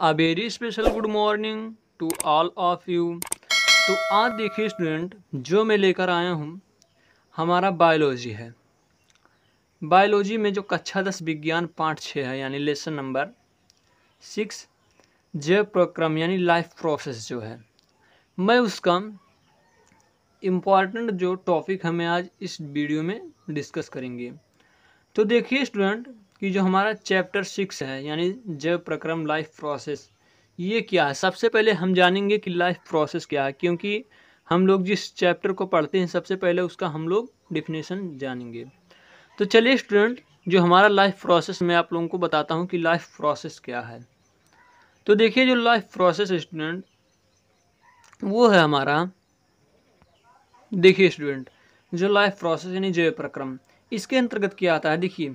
A very special good morning to all of you. तो आज देखिए स्टूडेंट, जो मैं लेकर आया हूँ हमारा बायोलॉजी है। बायोलॉजी में जो कक्षा 10 विज्ञान पाठ 6 है, यानी लेसन नंबर 6, जैव प्रक्रम यानी लाइफ प्रोसेस जो है, मैं उसका इम्पॉर्टेंट जो टॉपिक हमें आज इस वीडियो में डिस्कस करेंगे। तो देखिए स्टूडेंट कि जो हमारा चैप्टर 6 है यानी जैव प्रक्रम लाइफ प्रोसेस, ये क्या है। सबसे पहले हम जानेंगे कि लाइफ प्रोसेस क्या है, क्योंकि हम लोग जिस चैप्टर को पढ़ते हैं सबसे पहले उसका हम लोग डिफिनेशन जानेंगे। तो चलिए स्टूडेंट, जो हमारा लाइफ प्रोसेस मैं आप लोगों को बताता हूँ कि लाइफ प्रोसेस क्या है। तो देखिए जो लाइफ प्रोसेस स्टूडेंट वो है हमारा, देखिए स्टूडेंट जो लाइफ प्रोसेस यानी जैव प्रक्रम, इसके अंतर्गत क्या आता है। देखिए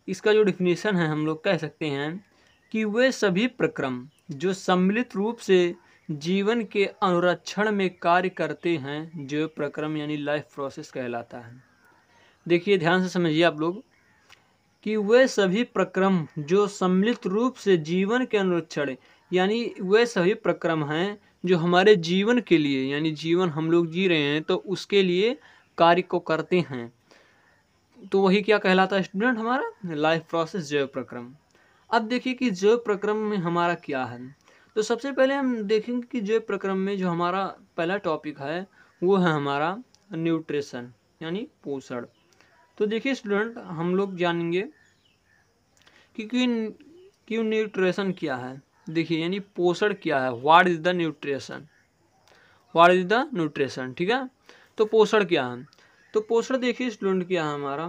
इसका जो डिफिनेशन है हम लोग कह सकते हैं कि वे सभी प्रक्रम जो सम्मिलित रूप से जीवन के अनुरक्षण में कार्य करते हैं, जैव प्रक्रम यानी लाइफ प्रोसेस कहलाता है। देखिए ध्यान से समझिए आप लोग कि वे सभी प्रक्रम जो सम्मिलित रूप से जीवन के अनुरक्षण यानी वे सभी प्रक्रम हैं जो हमारे जीवन के लिए यानी जीवन हम लोग जी रहे हैं तो उसके लिए कार्य को करते हैं, तो वही क्या कहलाता है स्टूडेंट, हमारा लाइफ प्रोसेस जैव प्रक्रम। अब देखिए कि जैव प्रक्रम में हमारा क्या है। तो सबसे पहले हम देखेंगे कि जैव प्रक्रम में जो हमारा पहला टॉपिक है वो है हमारा न्यूट्रिशन यानी पोषण। तो देखिए स्टूडेंट हम लोग जानेंगे कि क्यों न्यूट्रिशन क्या है। देखिए यानी पोषण क्या है, what is the nutrition, what is the nutrition, ठीक है। तो पोषण क्या है, तो पोषण देखिए स्टूडेंट क्या है हमारा।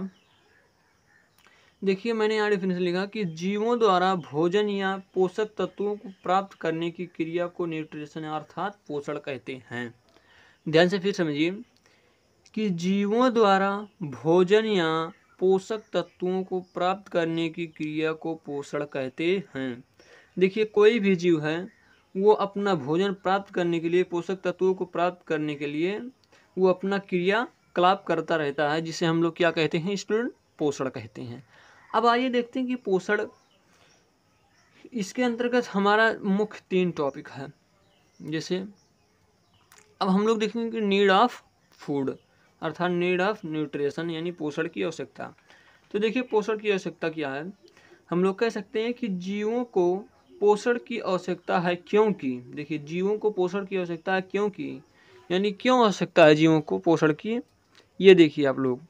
देखिए मैंने यहाँ डिफिनेशन लिखा कि जीवों द्वारा भोजन या पोषक तत्वों को प्राप्त करने की क्रिया को न्यूट्रिशन अर्थात पोषण कहते हैं। ध्यान से फिर समझिए कि जीवों द्वारा भोजन या पोषक तत्वों को प्राप्त करने की क्रिया को पोषण कहते हैं। देखिए कोई भी जीव है वो अपना भोजन प्राप्त करने के लिए, पोषक तत्वों को प्राप्त करने के लिए वो अपना क्रियाकलाप करता रहता है, जिसे हम लोग क्या कहते हैं स्टूडेंट, पोषण कहते हैं। अब आइए देखते हैं कि पोषण, इसके अंतर्गत हमारा मुख्य 3 टॉपिक है। जैसे अब हम लोग देखेंगे कि नीड ऑफ फूड अर्थात नीड ऑफ न्यूट्रिशन यानी पोषण की आवश्यकता। तो देखिए पोषण की आवश्यकता क्या है, हम लोग कह सकते हैं कि जीवों को पोषण की आवश्यकता है क्योंकि, देखिए जीवों को पोषण की आवश्यकता है क्योंकि, यानी क्यों आवश्यकता है जीवों को पोषण की, ये देखिए आप लोग।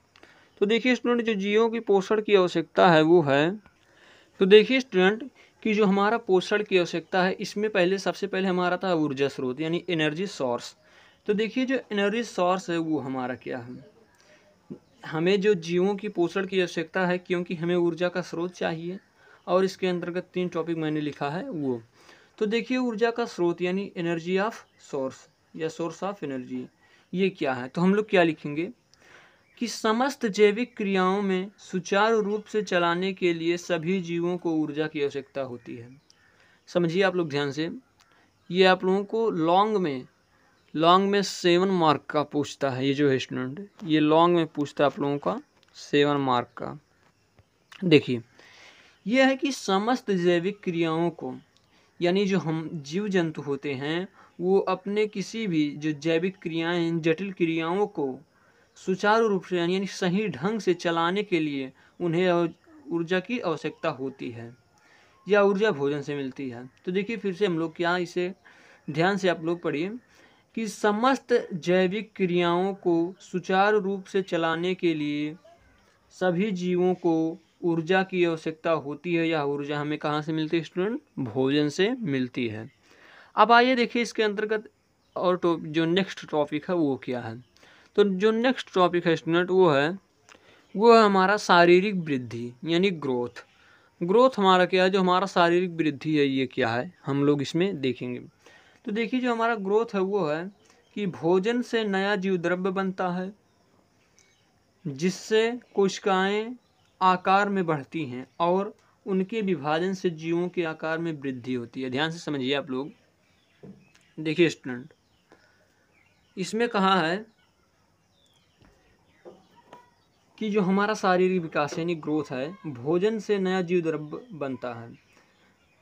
तो देखिए स्टूडेंट जो जीवों की पोषण की आवश्यकता है वो है, तो देखिए स्टूडेंट कि जो हमारा पोषण की आवश्यकता है इसमें पहले सबसे पहले हमारा था ऊर्जा स्रोत यानी एनर्जी सोर्स। तो देखिए जो एनर्जी सोर्स है वो हमारा क्या है, हमें जो जीवों की पोषण की आवश्यकता है क्योंकि हमें ऊर्जा का स्रोत चाहिए, और इसके अंतर्गत 3 टॉपिक मैंने लिखा है वो। तो देखिए ऊर्जा का स्रोत यानी एनर्जी ऑफ सोर्स या सोर्स ऑफ एनर्जी, ये क्या है। तो हम लोग क्या लिखेंगे कि समस्त जैविक क्रियाओं में सुचारू रूप से चलाने के लिए सभी जीवों को ऊर्जा की आवश्यकता होती है। समझिए आप लोग ध्यान से, ये आप लोगों को लॉन्ग में 7 मार्क का पूछता है, ये जो है स्टूडेंट ये लॉन्ग में पूछता है आप लोगों का 7 मार्क का। देखिए यह है कि समस्त जैविक क्रियाओं को, यानी जो हम जीव जंतु होते हैं वो अपने किसी भी जो जैविक क्रियाएं जटिल क्रियाओं को सुचारू रूप से यानी सही ढंग से चलाने के लिए उन्हें ऊर्जा की आवश्यकता होती है, या ऊर्जा भोजन से मिलती है। तो देखिए फिर से हम लोग क्या, इसे ध्यान से आप लोग पढ़िए कि समस्त जैविक क्रियाओं को सुचारू रूप से चलाने के लिए सभी जीवों को ऊर्जा की आवश्यकता होती है, या ऊर्जा हमें कहाँ से मिलती है स्टूडेंट, भोजन से मिलती है। अब आइए देखिए इसके अंतर्गत और जो नेक्स्ट टॉपिक है वो क्या है। तो जो नेक्स्ट टॉपिक है स्टूडेंट वो है हमारा शारीरिक वृद्धि यानी ग्रोथ। ग्रोथ हमारा क्या है, जो हमारा शारीरिक वृद्धि है ये क्या है हम लोग इसमें देखेंगे। तो देखिए जो हमारा ग्रोथ है वो है कि भोजन से नया जीव द्रव्य बनता है जिससे कोशिकाएं आकार में बढ़ती हैं और उनके विभाजन से जीवों के आकार में वृद्धि होती है। ध्यान से समझिए आप लोग। देखिए स्टूडेंट इसमें कहा है कि जो हमारा शारीरिक विकास यानी ग्रोथ है, भोजन से नया जीव द्रव्य बनता है।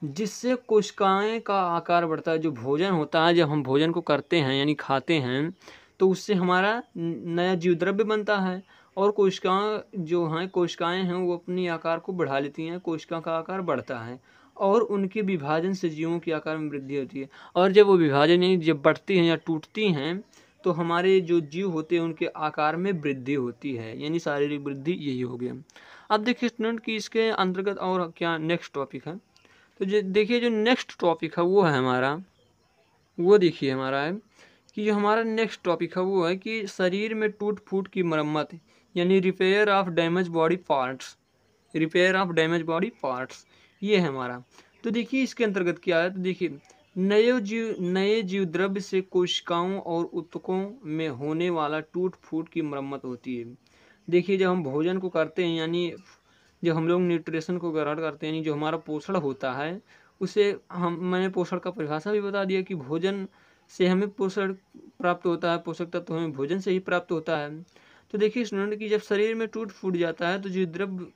जिससे कोशिकाएं का आकार बढ़ता है। जो भोजन होता है, जब हम भोजन को करते हैं यानी खाते हैं, तो उससे हमारा नया जीव द्रव्य बनता है और कोशिकाएं हैं वो अपनी आकार को बढ़ा लेती हैं, कोशिका का आकार बढ़ता है और उनके विभाजन से जीवों के आकार में वृद्धि होती है। और जब वो विभाजन यानी जब बढ़ती हैं या टूटती हैं, तो हमारे जो जीव होते हैं उनके आकार में वृद्धि होती है, यानी शारीरिक वृद्धि यही हो गया। अब देखिए स्टूडेंट कि इसके अंतर्गत और क्या नेक्स्ट टॉपिक है। तो देखिए जो नेक्स्ट टॉपिक है वो है हमारा, वो देखिए हमारा है कि जो हमारा नेक्स्ट टॉपिक है वो है कि शरीर में टूट फूट की मरम्मत, यानी repair of damage body parts. Repair of damage body parts ये है हमारा। तो देखिए इसके अंतर्गत क्या है। तो देखिए नए जीव द्रव्य से कोशिकाओं और ऊतकों में होने वाला टूट फूट की मरम्मत होती है। देखिए जब हम भोजन को करते हैं, यानी जब हम लोग न्यूट्रिशन को ग्रहण करते हैं, यानी जो हमारा पोषण होता है उसे मैंने पोषण का परिभाषा भी बता दिया कि भोजन से हमें पोषण प्राप्त होता है, पोषक तत्व हमें भोजन से ही प्राप्त होता है। तो देखिए स्टूडेंट कि जब शरीर में टूट फूट जाता है तो जीव द्रव्य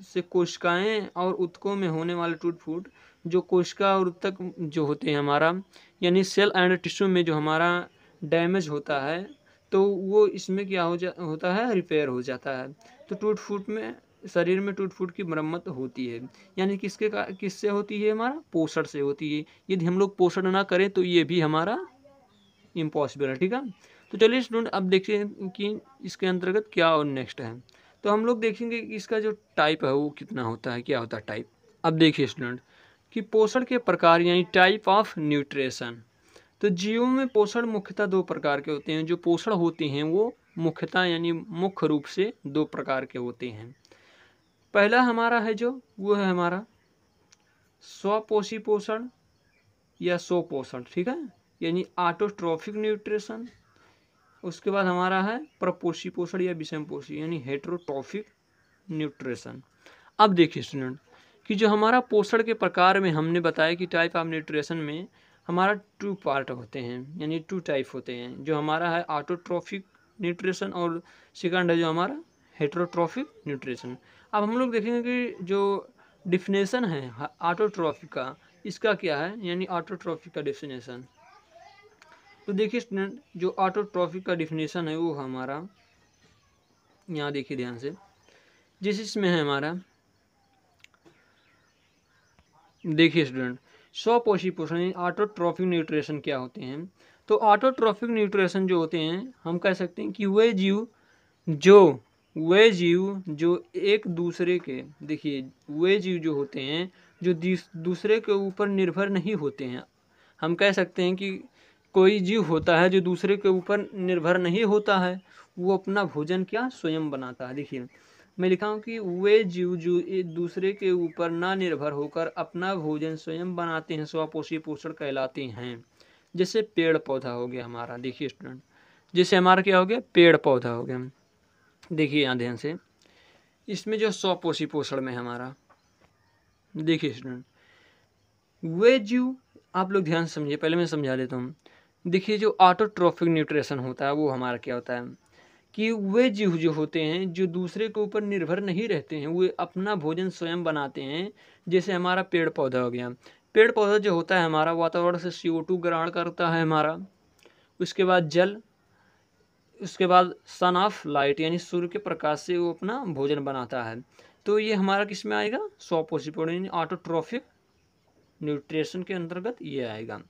से कोशिकाएं और ऊतकों में होने वाले टूट फूट, जो कोशिका और ऊतक जो होते हैं हमारा, यानी सेल एंड टिश्यू में जो हमारा डैमेज होता है, तो वो इसमें क्या होता है, रिपेयर हो जाता है। तो टूट फूट में शरीर में टूट फूट की मरम्मत होती है, यानी किससे होती है, हमारा पोषण से होती है। यदि हम लोग पोषण ना करें तो ये भी हमारा इम्पॉसिबल है। ठीक है, तो चलिए स्टूडेंट अब देखिए कि इसके अंतर्गत क्या और नेक्स्ट है। तो हम लोग देखेंगे कि इसका जो टाइप है वो कितना होता है, क्या होता है टाइप। अब देखिए स्टूडेंट कि पोषण के प्रकार यानी टाइप ऑफ न्यूट्रिशन। तो जीवों में पोषण मुख्यतः दो प्रकार के होते हैं। जो पोषण होते हैं वो मुख्यतः यानी मुख्य रूप से दो प्रकार के होते हैं। पहला हमारा है जो वो है हमारा स्वपोषी पोषण या स्वपोषण, ठीक है, यानी ऑटोट्रॉफिक न्यूट्रिशन। उसके बाद हमारा है परपोषी पोषण या विषमपोषी यानी हेटेरोट्रॉफिक न्यूट्रिशन। अब देखिए स्टूडेंट कि जो हमारा पोषण के प्रकार में हमने बताया कि टाइप ऑफ न्यूट्रिशन में हमारा टू पार्ट होते हैं, यानी टू टाइप होते हैं। जो हमारा है ऑटोट्रॉफिक न्यूट्रिशन और सेकंड है जो हमारा हेटेरोट्रॉफिक न्यूट्रिशन। अब हम लोग देखेंगे कि जो डिफिनेशन है ऑटोट्रॉफिक का, इसका क्या है, यानी ऑटोट्रॉफिक का डेफिनेशन। तो देखिए स्टूडेंट जो ऑटोट्रॉफिक का डिफिनेशन है वो हमारा यहाँ देखिए ध्यान से, जिस इसमें है हमारा, देखिए स्टूडेंट स्वपोषी पोषण ऑटोट्रॉफिक न्यूट्रिशन क्या होते हैं। तो ऑटोट्रॉफिक न्यूट्रिशन जो होते हैं, हम कह सकते हैं कि वे जीव जो एक दूसरे के, देखिए वे जीव जो होते हैं जो दूसरे के ऊपर निर्भर नहीं होते हैं। हम कह सकते हैं कि कोई जीव होता है जो दूसरे के ऊपर निर्भर नहीं होता है, वो अपना भोजन क्या स्वयं बनाता है। देखिए मैं लिखा हूँ कि वे जीव जो एक दूसरे के ऊपर ना निर्भर होकर अपना भोजन स्वयं बनाते हैं, स्वपोषी पोषण कहलाते हैं। जैसे पेड़ पौधा हो गया हमारा, देखिए स्टूडेंट जैसे हमारा क्या हो गया, पेड़ पौधा हो गया। देखिए यहाँ ध्यान से, इसमें जो स्वपोषी पोषण में हमारा, देखिए स्टूडेंट वे जीव, आप लोग ध्यान से समझिए, पहले मैं समझा देता हूँ। देखिए जो ऑटोट्रॉफिक न्यूट्रिशन होता है वो हमारा क्या होता है कि वे जीव जो होते हैं जो दूसरे के ऊपर निर्भर नहीं रहते हैं, वे अपना भोजन स्वयं बनाते हैं। जैसे हमारा पेड़ पौधा हो गया, पेड़ पौधा जो होता है हमारा वातावरण से CO2 ग्रहण करता है हमारा, उसके बाद जल, उसके बाद सन ऑफ लाइट यानी सूर्य के प्रकाश से वो अपना भोजन बनाता है। तो ये हमारा किस में आएगा, स्वपोषी पोषण यानी ऑटोट्रॉफिक न्यूट्रिशन के अंतर्गत ये आएगा।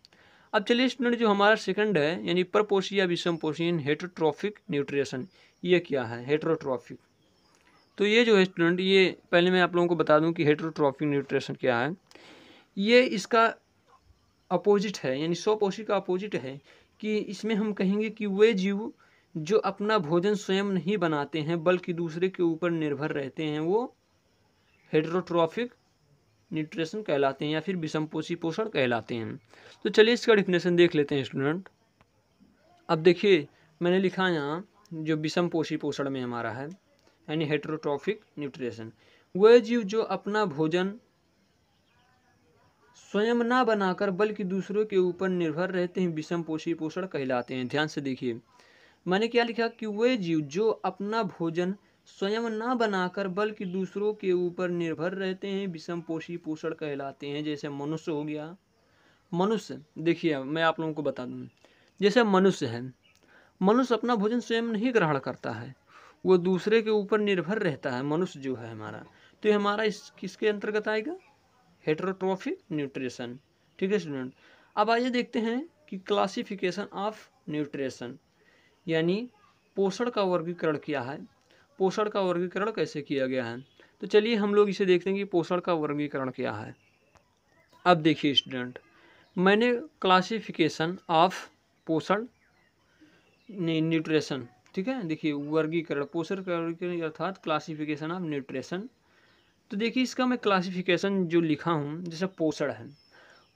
अब चलिए स्टूडेंट जो हमारा सेकंड है यानी परपोषी या विषमपोषी हेटेरोट्रॉफिक न्यूट्रिशन, ये क्या है हेटेरोट्रॉफिक। तो ये जो है स्टूडेंट, ये पहले मैं आप लोगों को बता दूं कि हेटेरोट्रॉफिक न्यूट्रिशन क्या है। ये इसका अपोजिट है, यानी स्वपोषी का अपोजिट है कि इसमें हम कहेंगे कि वे जीव जो अपना भोजन स्वयं नहीं बनाते हैं बल्कि दूसरे के ऊपर निर्भर रहते हैं, वो हेटेरोट्रॉफिक न्यूट्रिशन कहलाते हैं या फिर विषमपोषी पोषण कहलाते हैं। तो चलिए इसका डिफिनेशन देख लेते हैं स्टूडेंट। अब देखिए मैंने लिखा यहाँ जो विषमपोषी पोषण में हमारा है यानी हेटेरोट्रॉफिक न्यूट्रिशन, वह जीव जो अपना भोजन स्वयं ना बनाकर बल्कि दूसरों के ऊपर निर्भर रहते हैं, विषमपोषी पोषण कहलाते हैं। ध्यान से देखिए मैंने क्या लिखा कि वे जीव जो अपना भोजन स्वयं ना बनाकर बल्कि दूसरों के ऊपर निर्भर रहते हैं, विषम पोषी पोषण कहलाते हैं। जैसे मनुष्य हो गया, मनुष्य देखिए मैं आप लोगों को बता दूं, जैसे मनुष्य है, मनुष्य अपना भोजन स्वयं नहीं ग्रहण करता है, वो दूसरे के ऊपर निर्भर रहता है। मनुष्य जो है हमारा, तो ये हमारा इस किसके अंतर्गत आएगा, हेटेरोट्रॉफिक न्यूट्रिशन। ठीक है स्टूडेंट, अब आइए देखते हैं कि क्लासिफिकेशन ऑफ न्यूट्रिशन, यानी पोषण का वर्गीकरण क्या है, पोषण का वर्गीकरण कैसे किया गया है। तो चलिए हम लोग इसे देखते हैं कि पोषण का वर्गीकरण क्या है। अब देखिए स्टूडेंट, मैंने क्लासिफिकेशन ऑफ पोषण न्यूट्रिशन, ठीक है, देखिए वर्गीकरण, पोषण का वर्गीकरण अर्थात क्लासिफिकेशन ऑफ न्यूट्रिशन। तो देखिए इसका मैं क्लासिफिकेशन जो लिखा हूँ, जैसे पोषण है,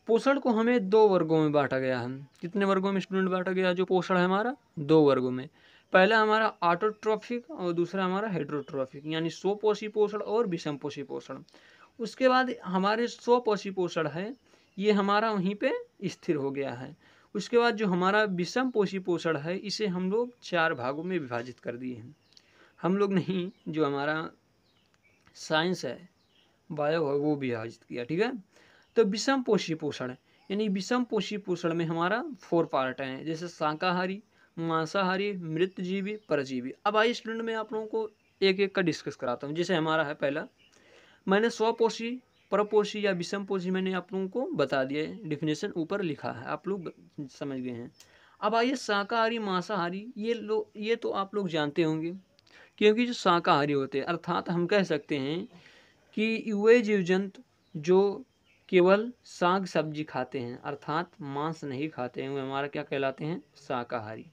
पोषण को हमें दो वर्गों में बांटा गया है। कितने वर्गों में स्टूडेंट बांटा गया है जो पोषण है हमारा, दो वर्गों में। पहला हमारा ऑटोट्रॉफिक और दूसरा हमारा हेटेरोट्रॉफिक, यानी स्वपोषी पोषण और विषमपोषी पोषण। उसके बाद हमारे स्वपोषी पोषण है, ये हमारा वहीं पे स्थिर हो गया है। उसके बाद जो हमारा विषमपोषी पोषण है, इसे हम लोग चार भागों में विभाजित कर दिए हैं। हम लोग नहीं, जो हमारा साइंस है, बायो है, वो विभाजित किया। ठीक है, तो विषमपोषी पोषण, यानी विषमपोषी पोषण में हमारा 4 पार्ट हैं, जैसे शाकाहारी, मांसाहारी, मृतजीवी, परजीवी। अब आइए स्टूडेंट मैं आप लोगों को एक एक का डिस्कस कराता हूँ। जैसे हमारा है पहला, मैंने स्वपोषी, परपोषी या विषमपोषी मैंने आप लोगों को बता दिया है, डिफिनेशन ऊपर लिखा है, आप लोग समझ गए हैं। अब आइए शाकाहारी, मांसाहारी, ये तो आप लोग जानते होंगे, क्योंकि जो शाकाहारी होते हैं, अर्थात हम कह सकते हैं कि वे जीव जंतु जो केवल साग सब्जी खाते हैं, अर्थात मांस नहीं खाते हैं, वे हमारा क्या कहलाते हैं, शाकाहारी।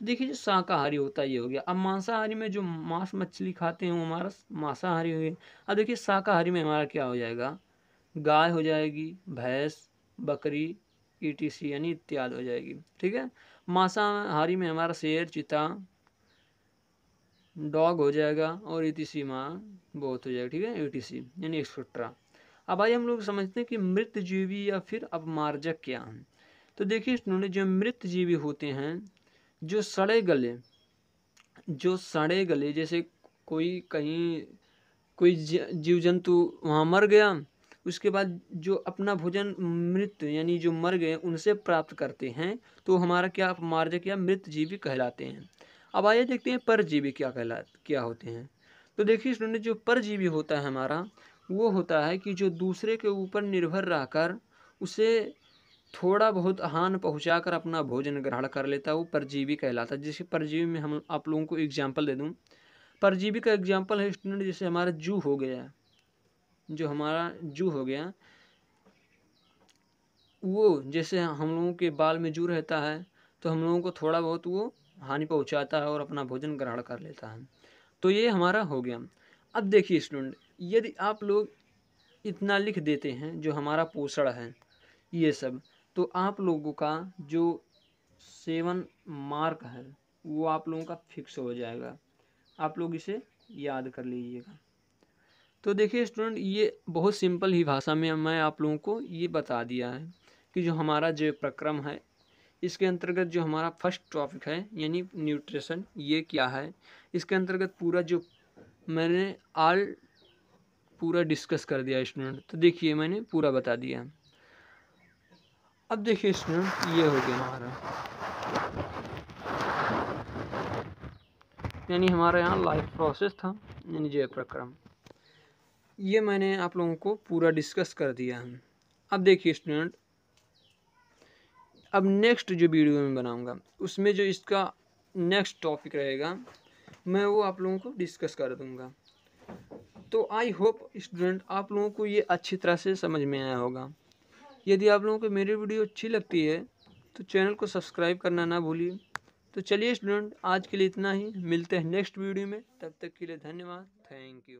तो देखिए जो शाकाहारी होता है ये हो गया। अब मांसाहारी में जो मांस मछली खाते हैं वो हमारा मांसाहारी हो गया। अब देखिए शाकाहारी में हमारा क्या हो जाएगा, गाय हो जाएगी, भैंस, बकरी, ईटीसी यानी इत्यादि हो जाएगी। ठीक है, मांसाहारी में हमारा शेर, चीता, डॉग हो जाएगा, और ईटीसी माँ बहुत हो जाएगा। ठीक है, ईटीसी यानी एक्सेट्रा। अब आइए हम लोग समझते हैं कि मृत जीवी या फिर अपमार्जक क्या हैं। तो देखिए स्टूडेंट, जो मृत जीवी होते हैं, जो सड़े गले, जैसे कोई कहीं कोई जीव जंतु वहाँ मर गया, उसके बाद जो अपना भोजन मृत यानी जो मर गए उनसे प्राप्त करते हैं, तो हमारा क्या अपमार्जक या मृत जीवी कहलाते हैं। अब आइए देखते हैं परजीवी क्या होते हैं। तो देखिए स्टूडेंट, जो परजीवी होता है हमारा, वो होता है कि जो दूसरे के ऊपर निर्भर रहकर उसे थोड़ा बहुत हानि पहुंचाकर अपना भोजन ग्रहण कर लेता है, वो परजीवी कहलाता है। जैसे परजीवी में हम आप लोगों को एग्जाम्पल दे दूं, परजीवी का एग्जाम्पल है स्टूडेंट, जैसे हमारा जू हो गया, जो हमारा जू हो गया, वो जैसे हम लोगों के बाल में जू रहता है, तो हम लोगों को थोड़ा बहुत वो हानि पहुंचाता है और अपना भोजन ग्रहण कर लेता है। तो ये हमारा हो गया। अब देखिए स्टूडेंट, यदि आप लोग इतना लिख देते हैं जो हमारा पोषण है ये सब, तो आप लोगों का जो 7 मार्क है वो आप लोगों का फिक्स हो जाएगा। आप लोग इसे याद कर लीजिएगा। तो देखिए स्टूडेंट, ये बहुत सिंपल ही भाषा में मैं आप लोगों को ये बता दिया है कि जो हमारा जो प्रक्रम है, इसके अंतर्गत जो हमारा फर्स्ट टॉपिक है यानी न्यूट्रिशन, ये क्या है, इसके अंतर्गत पूरा जो मैंने पूरा डिस्कस कर दिया स्टूडेंट। तो देखिए मैंने पूरा बता दिया। अब देखिए स्टूडेंट, ये हो गया हमारा, यानी हमारा यहाँ लाइफ प्रोसेस था, यानी जय प्रक्रम, ये मैंने आप लोगों को पूरा डिस्कस कर दिया है। अब देखिए स्टूडेंट, अब नेक्स्ट जो वीडियो में बनाऊंगा उसमें जो इसका नेक्स्ट टॉपिक रहेगा, मैं वो आप लोगों को डिस्कस कर दूंगा। तो आई होप स्टूडेंट आप लोगों को ये अच्छी तरह से समझ में आया होगा। यदि आप लोगों को मेरी वीडियो अच्छी लगती है तो चैनल को सब्सक्राइब करना ना भूलिए। तो चलिए स्टूडेंट, आज के लिए इतना ही, मिलते हैं नेक्स्ट वीडियो में, तब तक के लिए धन्यवाद, थैंक यू।